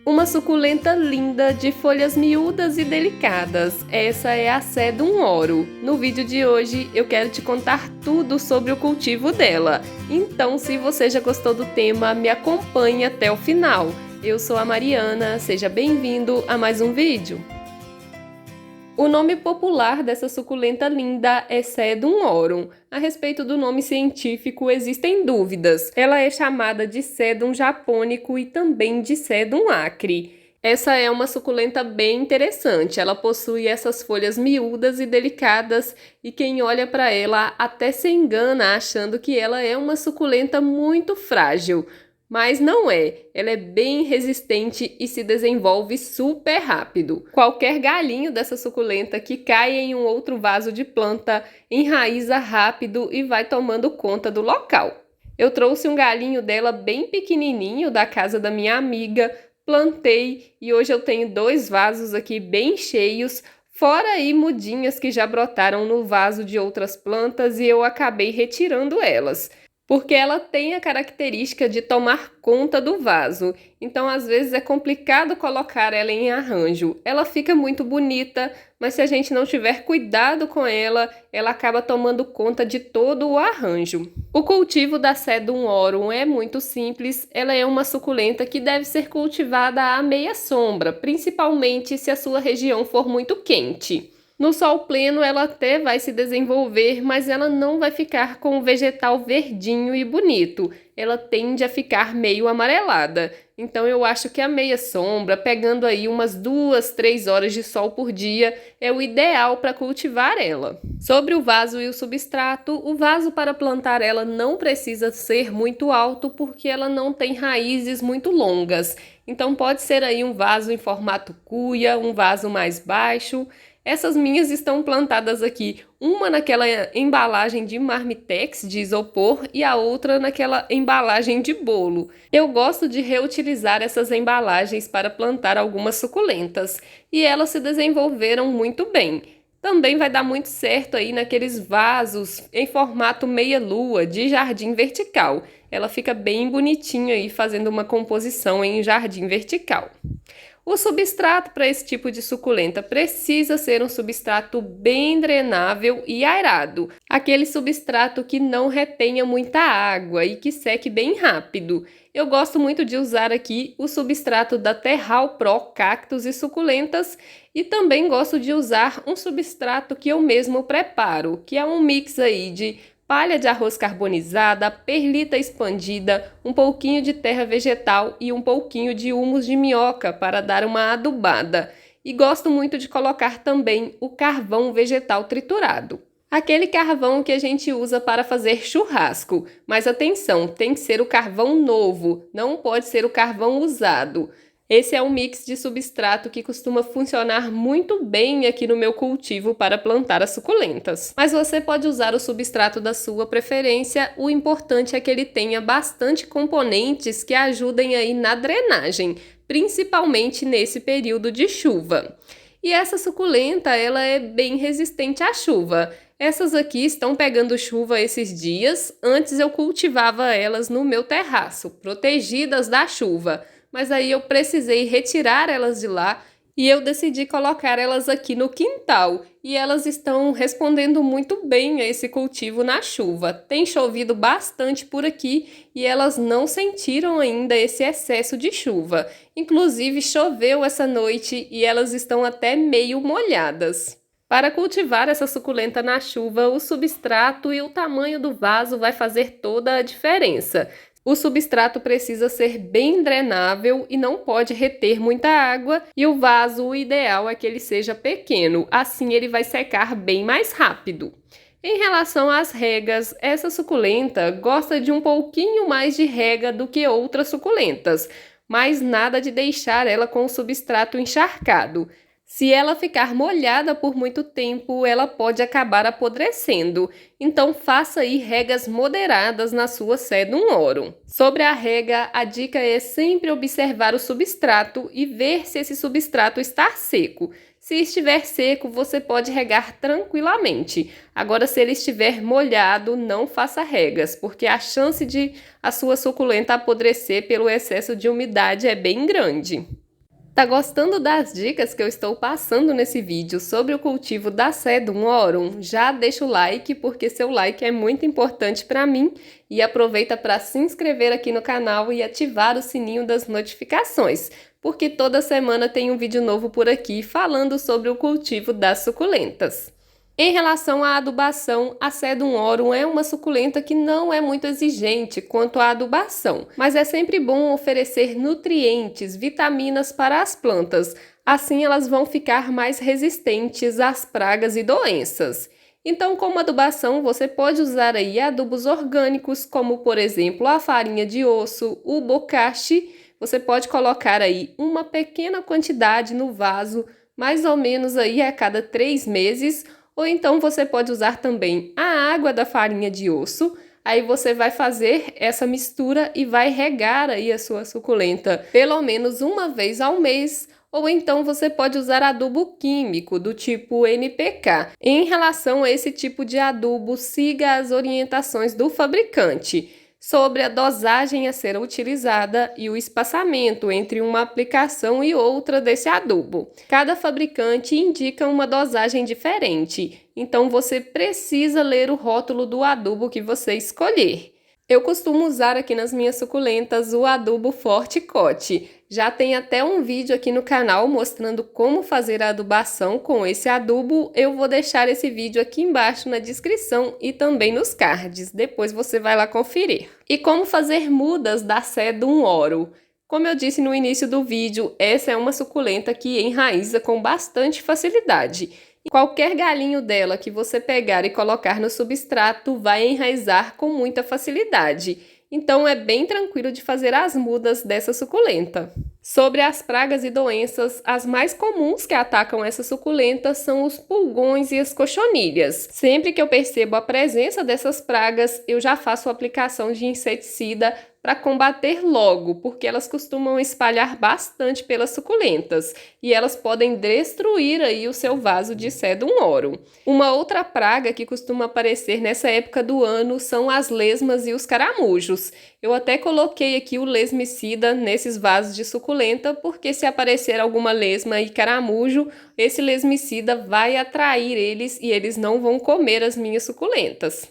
Uma suculenta linda de folhas miúdas e delicadas. Essa é a Sedum Oro. No vídeo de hoje eu quero te contar tudo sobre o cultivo dela. Então, se você já gostou do tema, me acompanhe até o final. Eu sou a Mariana, seja bem-vindo a mais um vídeo. O nome popular dessa suculenta linda é Sedum Aurum. A respeito do nome científico existem dúvidas. Ela é chamada de Sedum japônico e também de Sedum acre. Essa é uma suculenta bem interessante. Ela possui essas folhas miúdas e delicadas e quem olha para ela até se engana achando que ela é uma suculenta muito frágil. Mas não é, ela é bem resistente e se desenvolve super rápido. Qualquer galhinho dessa suculenta que cai em um outro vaso de planta enraiza rápido e vai tomando conta do local. Eu trouxe um galinho dela bem pequenininho da casa da minha amiga, plantei e hoje eu tenho 2 vasos aqui bem cheios, fora aí mudinhas que já brotaram no vaso de outras plantas e eu acabei retirando elas. Porque ela tem a característica de tomar conta do vaso, então às vezes é complicado colocar ela em arranjo. Ela fica muito bonita, mas se a gente não tiver cuidado com ela, ela acaba tomando conta de todo o arranjo. O cultivo da Sedum Aurum é muito simples, ela é uma suculenta que deve ser cultivada à meia sombra, principalmente se a sua região for muito quente. No sol pleno ela até vai se desenvolver, mas ela não vai ficar com o vegetal verdinho e bonito. Ela tende a ficar meio amarelada. Então eu acho que a meia sombra, pegando aí umas 2, 3 horas de sol por dia, é o ideal para cultivar ela. Sobre o vaso e o substrato, o vaso para plantar ela não precisa ser muito alto porque ela não tem raízes muito longas. Então pode ser aí um vaso em formato cuia, um vaso mais baixo. Essas minhas estão plantadas aqui, uma naquela embalagem de marmitex de isopor e a outra naquela embalagem de bolo. Eu gosto de reutilizar essas embalagens para plantar algumas suculentas e elas se desenvolveram muito bem. Também vai dar muito certo aí naqueles vasos em formato meia-lua de jardim vertical. Ela fica bem bonitinha aí fazendo uma composição em jardim vertical. O substrato para esse tipo de suculenta precisa ser um substrato bem drenável e aerado. Aquele substrato que não retenha muita água e que seque bem rápido. Eu gosto muito de usar aqui o substrato da Terral Pro Cactos e Suculentas e também gosto de usar um substrato que eu mesmo preparo, que é um mix aí de palha de arroz carbonizada, perlita expandida, um pouquinho de terra vegetal e um pouquinho de humus de minhoca para dar uma adubada. E gosto muito de colocar também o carvão vegetal triturado. Aquele carvão que a gente usa para fazer churrasco. Mas atenção, tem que ser o carvão novo, não pode ser o carvão usado. Esse é um mix de substrato que costuma funcionar muito bem aqui no meu cultivo para plantar as suculentas. Mas você pode usar o substrato da sua preferência, o importante é que ele tenha bastante componentes que ajudem aí na drenagem, principalmente nesse período de chuva. E essa suculenta, ela é bem resistente à chuva. Essas aqui estão pegando chuva esses dias, antes eu cultivava elas no meu terraço, protegidas da chuva. Mas aí eu precisei retirar elas de lá e eu decidi colocar elas aqui no quintal. E elas estão respondendo muito bem a esse cultivo na chuva. Tem chovido bastante por aqui e elas não sentiram ainda esse excesso de chuva. Inclusive choveu essa noite e elas estão até meio molhadas. Para cultivar essa suculenta na chuva, o substrato e o tamanho do vaso vai fazer toda a diferença. O substrato precisa ser bem drenável e não pode reter muita água, e o vaso, o ideal é que ele seja pequeno, assim ele vai secar bem mais rápido. Em relação às regas, essa suculenta gosta de um pouquinho mais de rega do que outras suculentas, mas nada de deixar ela com o substrato encharcado. Se ela ficar molhada por muito tempo, ela pode acabar apodrecendo. Então faça aí regas moderadas na sua Sedum Aurum. Sobre a rega, a dica é sempre observar o substrato e ver se esse substrato está seco. Se estiver seco, você pode regar tranquilamente. Agora, se ele estiver molhado, não faça regas, porque a chance de a sua suculenta apodrecer pelo excesso de umidade é bem grande. Tá gostando das dicas que eu estou passando nesse vídeo sobre o cultivo da Sedum Aurum? Já deixa o like, porque seu like é muito importante para mim, e aproveita para se inscrever aqui no canal e ativar o sininho das notificações, porque toda semana tem um vídeo novo por aqui falando sobre o cultivo das suculentas. Em relação à adubação, a Sedum Aurum é uma suculenta que não é muito exigente quanto à adubação, mas é sempre bom oferecer nutrientes, vitaminas para as plantas, assim elas vão ficar mais resistentes às pragas e doenças. Então, como adubação, você pode usar aí adubos orgânicos, como por exemplo a farinha de osso, o bocashi. Você pode colocar aí uma pequena quantidade no vaso, mais ou menos aí a cada 3 meses, ou então você pode usar também a água da farinha de osso. Aí você vai fazer essa mistura e vai regar aí a sua suculenta pelo menos uma vez ao mês. Ou então você pode usar adubo químico do tipo NPK. Em relação a esse tipo de adubo, siga as orientações do fabricante sobre a dosagem a ser utilizada e o espaçamento entre uma aplicação e outra desse adubo. Cada fabricante indica uma dosagem diferente, então você precisa ler o rótulo do adubo que você escolher. Eu costumo usar aqui nas minhas suculentas o adubo Forticote. Já tem até um vídeo aqui no canal mostrando como fazer a adubação com esse adubo. Eu vou deixar esse vídeo aqui embaixo na descrição e também nos cards. Depois você vai lá conferir. E como fazer mudas da Sedum Aurum? Como eu disse no início do vídeo, essa é uma suculenta que enraiza com bastante facilidade. Qualquer galinho dela que você pegar e colocar no substrato vai enraizar com muita facilidade. Então é bem tranquilo de fazer as mudas dessa suculenta. Sobre as pragas e doenças, as mais comuns que atacam essa suculenta são os pulgões e as cochonilhas. Sempre que eu percebo a presença dessas pragas, eu já faço a aplicação de inseticida para combater logo, porque elas costumam espalhar bastante pelas suculentas e elas podem destruir aí o seu vaso de Sedum Aurum. Uma outra praga que costuma aparecer nessa época do ano são as lesmas e os caramujos. Eu até coloquei aqui o lesmicida nesses vasos de suculenta, porque se aparecer alguma lesma e caramujo, esse lesmicida vai atrair eles e eles não vão comer as minhas suculentas.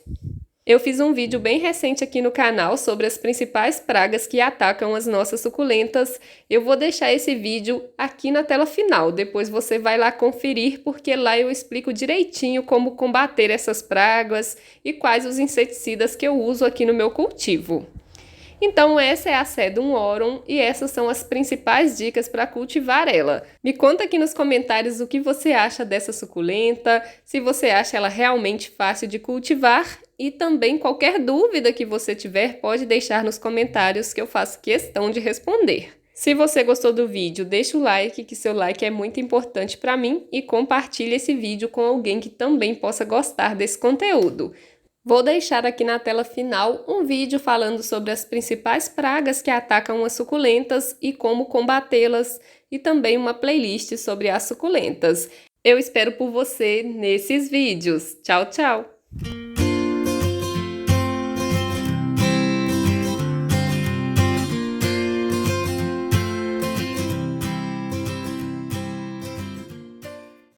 Eu fiz um vídeo bem recente aqui no canal sobre as principais pragas que atacam as nossas suculentas. Eu vou deixar esse vídeo aqui na tela final, depois você vai lá conferir, porque lá eu explico direitinho como combater essas pragas e quais os inseticidas que eu uso aqui no meu cultivo. Então essa é a Sedum Aurum e essas são as principais dicas para cultivar ela. Me conta aqui nos comentários o que você acha dessa suculenta, se você acha ela realmente fácil de cultivar, e também qualquer dúvida que você tiver pode deixar nos comentários que eu faço questão de responder. Se você gostou do vídeo, deixa o like, que seu like é muito importante para mim, e compartilhe esse vídeo com alguém que também possa gostar desse conteúdo. Vou deixar aqui na tela final um vídeo falando sobre as principais pragas que atacam as suculentas e como combatê-las, e também uma playlist sobre as suculentas. Eu espero por você nesses vídeos. Tchau, tchau!